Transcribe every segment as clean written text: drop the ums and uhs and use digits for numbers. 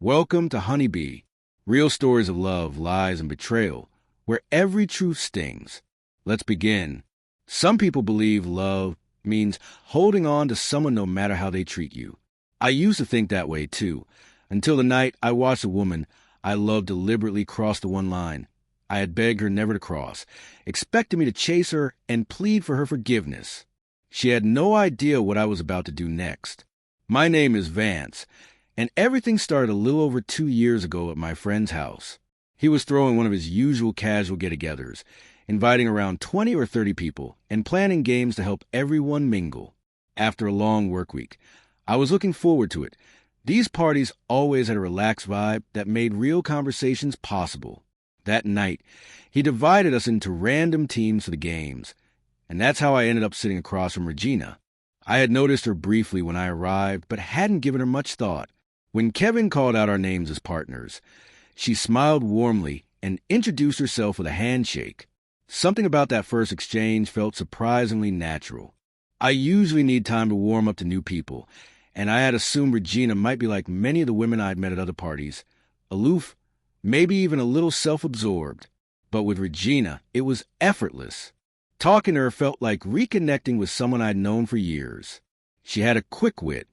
Welcome to Honeybee, real stories of love, lies, and betrayal, where every truth stings. Let's begin. Some people believe love means holding on to someone no matter how they treat you. I used to think that way too, until the night I watched a woman I loved deliberately cross the one line I had begged her never to cross, expecting me to chase her and plead for her forgiveness. She had no idea what I was about to do next. My name is Vance, and everything started a little over 2 years ago at my friend's house. He was throwing one of his usual casual get-togethers, inviting around 20 or 30 people, and planning games to help everyone mingle. After a long work week, I was looking forward to it. These parties always had a relaxed vibe that made real conversations possible. That night, he divided us into random teams for the games, and that's how I ended up sitting across from Regina. I had noticed her briefly when I arrived, but hadn't given her much thought. When Kevin called out our names as partners, she smiled warmly and introduced herself with a handshake. Something about that first exchange felt surprisingly natural. I usually need time to warm up to new people, and I had assumed Regina might be like many of the women I'd met at other parties, aloof, maybe even a little self-absorbed. But with Regina, it was effortless. Talking to her felt like reconnecting with someone I'd known for years. She had a quick wit,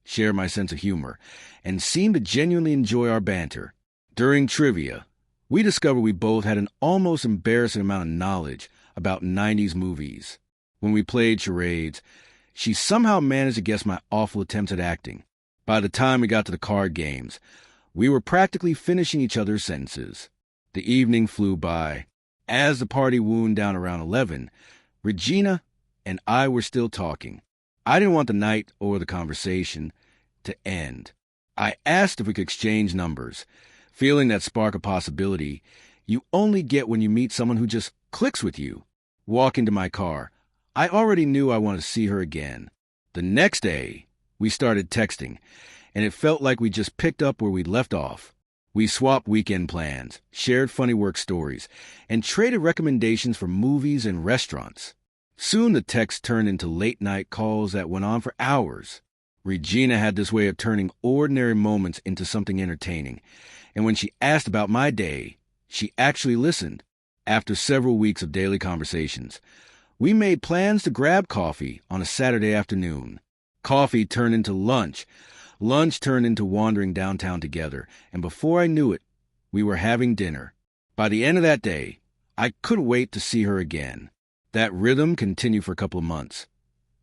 shared my sense of humor, and seemed to genuinely enjoy our banter. During trivia, we discovered we both had an almost embarrassing amount of knowledge about 90s movies. When we played charades, she somehow managed to guess my awful attempts at acting. By the time we got to the card games, we were practically finishing each other's sentences. The evening flew by. As the party wound down around 11, Regina and I were still talking. I didn't want the night or the conversation to end. I asked if we could exchange numbers, feeling that spark of possibility you only get when you meet someone who just clicks with you. Walking to my car, I already knew I wanted to see her again. The next day, we started texting, and it felt like we just picked up where we'd left off. We swapped weekend plans, shared funny work stories, and traded recommendations for movies and restaurants. Soon the texts turned into late-night calls that went on for hours. Regina had this way of turning ordinary moments into something entertaining, and when she asked about my day, she actually listened. After several weeks of daily conversations, we made plans to grab coffee on a Saturday afternoon. Coffee turned into lunch. Lunch turned into wandering downtown together, and before I knew it, we were having dinner. By the end of that day, I couldn't wait to see her again. That rhythm continued for a couple of months.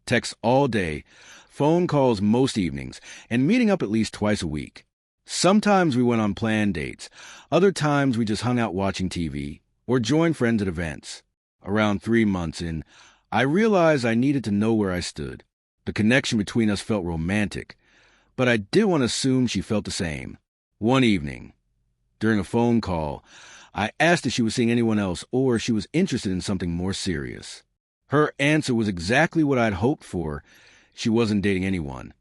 Texts all day, phone calls most evenings, and meeting up at least twice a week. Sometimes we went on planned dates. Other times we just hung out watching TV or joined friends at events. Around 3 months in, I realized I needed to know where I stood. The connection between us felt romantic, but I didn't want to assume she felt the same. One evening, during a phone call, I asked if she was seeing anyone else or if she was interested in something more serious. Her answer was exactly what I'd hoped for. She wasn't dating anyone,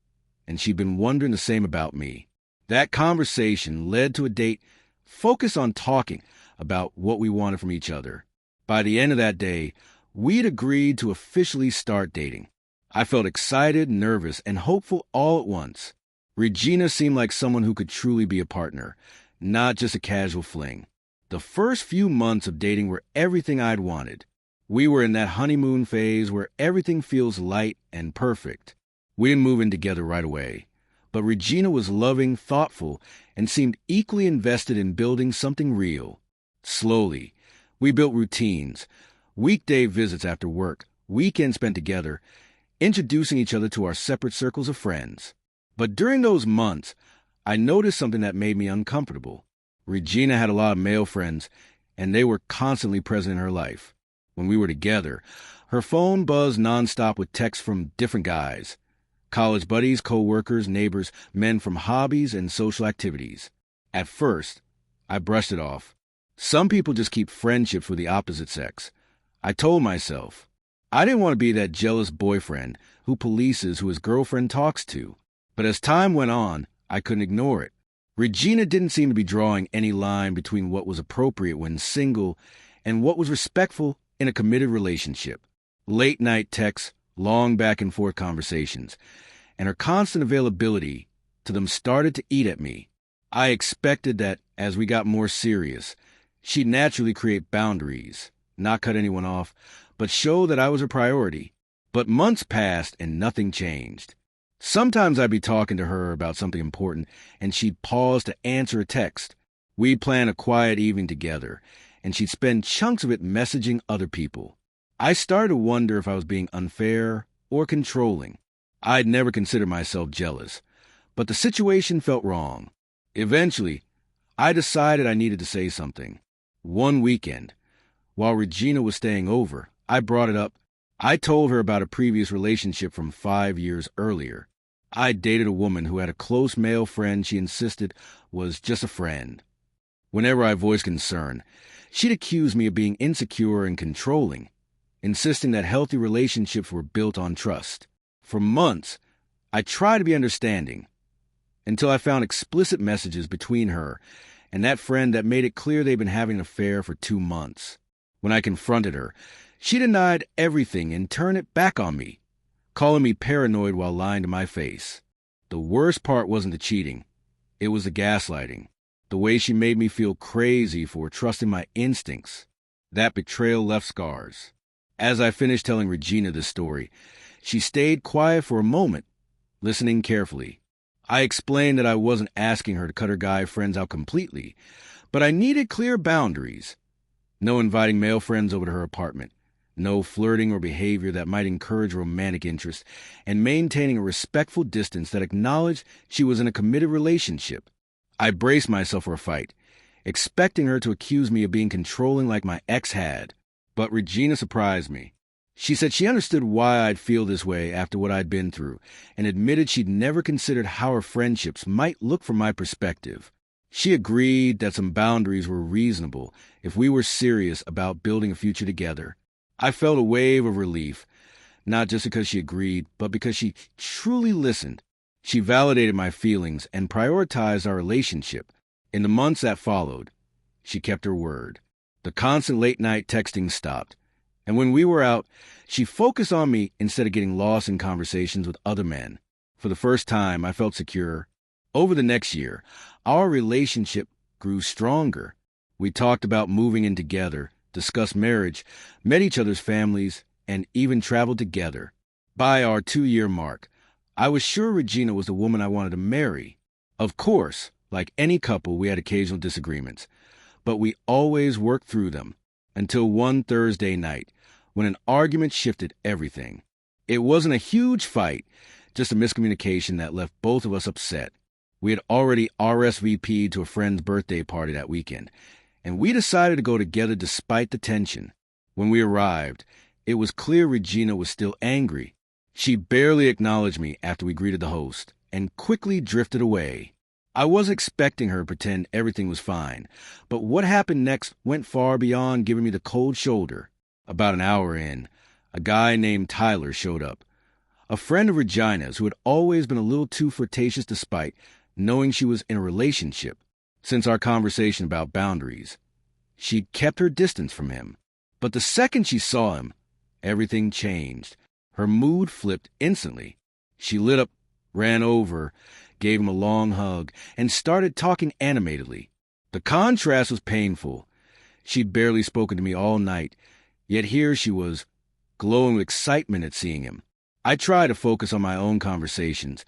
and she'd been wondering the same about me. That conversation led to a date focused on talking about what we wanted from each other. By the end of that day, we'd agreed to officially start dating. I felt excited, nervous, and hopeful all at once. Regina seemed like someone who could truly be a partner, not just a casual fling. The first few months of dating were everything I'd wanted. We were in that honeymoon phase where everything feels light and perfect. We didn't move in together right away, but Regina was loving, thoughtful, and seemed equally invested in building something real. Slowly, we built routines, weekday visits after work, weekends spent together, introducing each other to our separate circles of friends. But during those months, I noticed something that made me uncomfortable. Regina had a lot of male friends, and they were constantly present in her life. When we were together, her phone buzzed nonstop with texts from different guys. College buddies, co-workers, neighbors, men from hobbies and social activities. At first, I brushed it off. Some people just keep friendships with the opposite sex. I told myself, I didn't want to be that jealous boyfriend who polices who his girlfriend talks to. But as time went on, I couldn't ignore it. Regina didn't seem to be drawing any line between what was appropriate when single and what was respectful in a committed relationship. Late-night texts, long back-and-forth conversations, and her constant availability to them started to eat at me. I expected that as we got more serious, she'd naturally create boundaries, not cut anyone off, but show that I was a priority. But months passed and nothing changed. Sometimes I'd be talking to her about something important, and she'd pause to answer a text. We'd plan a quiet evening together, and she'd spend chunks of it messaging other people. I started to wonder if I was being unfair or controlling. I'd never considered myself jealous, but the situation felt wrong. Eventually, I decided I needed to say something. One weekend, while Regina was staying over, I brought it up. I told her about a previous relationship from 5 years earlier. I dated a woman who had a close male friend she insisted was just a friend. Whenever I voiced concern, she'd accuse me of being insecure and controlling, insisting that healthy relationships were built on trust. For months, I tried to be understanding, until I found explicit messages between her and that friend that made it clear they'd been having an affair for 2 months. When I confronted her, she denied everything and turned it back on me, calling me paranoid while lying to my face. The worst part wasn't the cheating. It was the gaslighting. The way she made me feel crazy for trusting my instincts. That betrayal left scars. As I finished telling Regina this story, she stayed quiet for a moment, listening carefully. I explained that I wasn't asking her to cut her guy friends out completely, but I needed clear boundaries. No inviting male friends over to her apartment. No flirting or behavior that might encourage romantic interest, and maintaining a respectful distance that acknowledged she was in a committed relationship. I braced myself for a fight, expecting her to accuse me of being controlling like my ex had. But Regina surprised me. She said she understood why I'd feel this way after what I'd been through, and admitted she'd never considered how our friendships might look from my perspective. She agreed that some boundaries were reasonable if we were serious about building a future together. I felt a wave of relief, not just because she agreed, but because she truly listened. She validated my feelings and prioritized our relationship. In the months that followed, she kept her word. The constant late-night texting stopped, and when we were out, she focused on me instead of getting lost in conversations with other men. For the first time, I felt secure. Over the next year, our relationship grew stronger. We talked about moving in together, discussed marriage, met each other's families, and even traveled together. By our 2-year mark, I was sure Regina was the woman I wanted to marry. Of course, like any couple, we had occasional disagreements, but we always worked through them, until one Thursday night, when an argument shifted everything. It wasn't a huge fight, just a miscommunication that left both of us upset. We had already RSVP'd to a friend's birthday party that weekend, and we decided to go together despite the tension. When we arrived, it was clear Regina was still angry. She barely acknowledged me after we greeted the host, and quickly drifted away. I was expecting her to pretend everything was fine, but what happened next went far beyond giving me the cold shoulder. About an hour in, a guy named Tyler showed up. A friend of Regina's who had always been a little too flirtatious despite knowing she was in a relationship. Since our conversation about boundaries, she'd kept her distance from him. But the second she saw him, everything changed. Her mood flipped instantly. She lit up, ran over, gave him a long hug, and started talking animatedly. The contrast was painful. She'd barely spoken to me all night, yet here she was, glowing with excitement at seeing him. I tried to focus on my own conversations,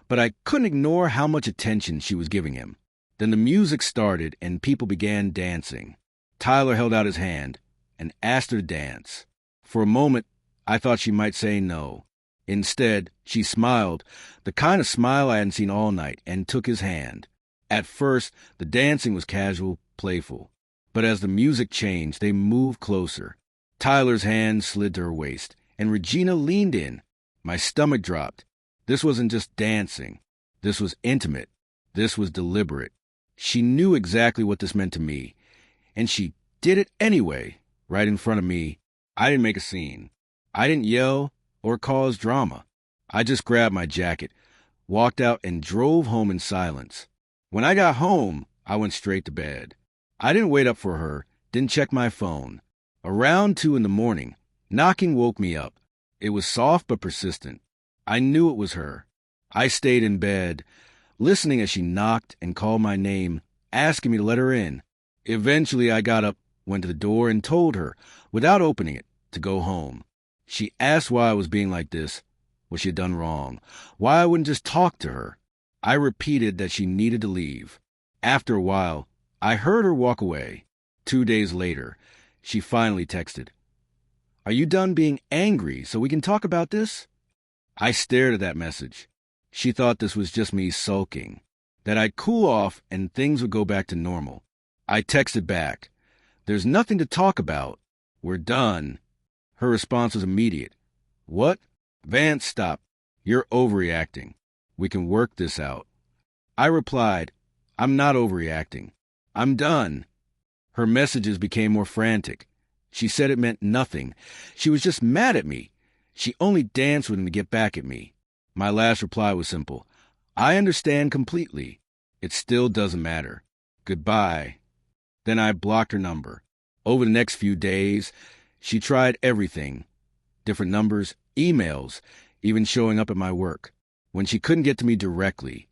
but I couldn't ignore how much attention she was giving him. Then the music started and people began dancing. Tyler held out his hand and asked her to dance. For a moment, I thought she might say no. Instead, she smiled, the kind of smile I hadn't seen all night, and took his hand. At first, the dancing was casual, playful. But as the music changed, they moved closer. Tyler's hand slid to her waist, and Regina leaned in. My stomach dropped. This wasn't just dancing. This was intimate. This was deliberate. She knew exactly what this meant to me, and she did it anyway, right in front of me. I didn't make a scene. I didn't yell or cause drama. I just grabbed my jacket, walked out, and drove home in silence. When I got home, I went straight to bed. I didn't wait up for her, didn't check my phone. Around 2 in the morning, knocking woke me up. It was soft but persistent. I knew it was her. I stayed in bed, listening as she knocked and called my name, asking me to let her in. Eventually, I got up, went to the door, and told her, without opening it, to go home. She asked why I was being like this, what she had done wrong, why I wouldn't just talk to her. I repeated that she needed to leave. After a while, I heard her walk away. 2 days later, she finally texted, "Are you done being angry so we can talk about this?" I stared at that message. She thought this was just me sulking, that I'd cool off and things would go back to normal. I texted back, "There's nothing to talk about. We're done." Her response was immediate. "What? Vance, stop. You're overreacting. We can work this out." I replied, "I'm not overreacting. I'm done." Her messages became more frantic. She said it meant nothing. She was just mad at me. She only danced with him to get back at me. My last reply was simple. "I understand completely. It still doesn't matter. Goodbye." Then I blocked her number. Over the next few days, she tried everything. Different numbers, emails, even showing up at my work. When she couldn't get to me directly,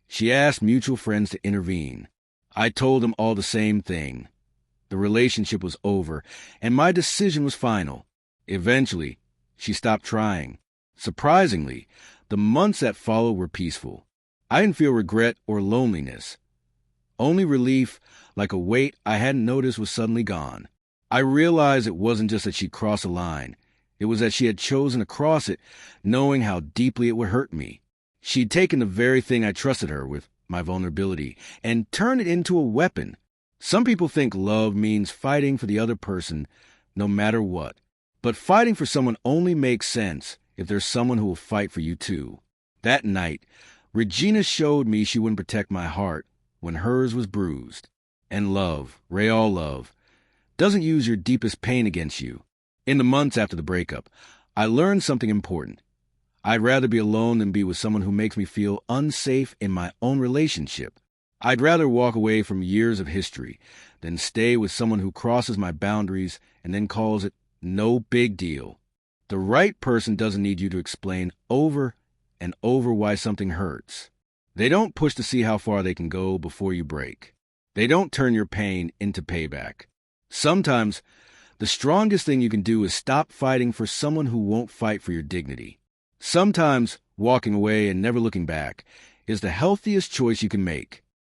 she asked mutual friends to intervene. I told them all the same thing. The relationship was over, and my decision was final. Eventually, she stopped trying. Surprisingly, the months that followed were peaceful. I didn't feel regret or loneliness. Only relief, like a weight I hadn't noticed was suddenly gone. I realized it wasn't just that she crossed a line. It was that she had chosen to cross it, knowing how deeply it would hurt me. She'd taken the very thing I trusted her with, my vulnerability, and turned it into a weapon. Some people think love means fighting for the other person, no matter what. But fighting for someone only makes sense if there's someone who will fight for you too. That night, Regina showed me she wouldn't protect my heart when hers was bruised. And love, real love, doesn't use your deepest pain against you. In the months after the breakup, I learned something important. I'd rather be alone than be with someone who makes me feel unsafe in my own relationship. I'd rather walk away from years of history than stay with someone who crosses my boundaries and then calls it no big deal. The right person doesn't need you to explain over and over why something hurts. They don't push to see how far they can go before you break. They don't turn your pain into payback. Sometimes, the strongest thing you can do is stop fighting for someone who won't fight for your dignity. Sometimes, walking away and never looking back is the healthiest choice you can make.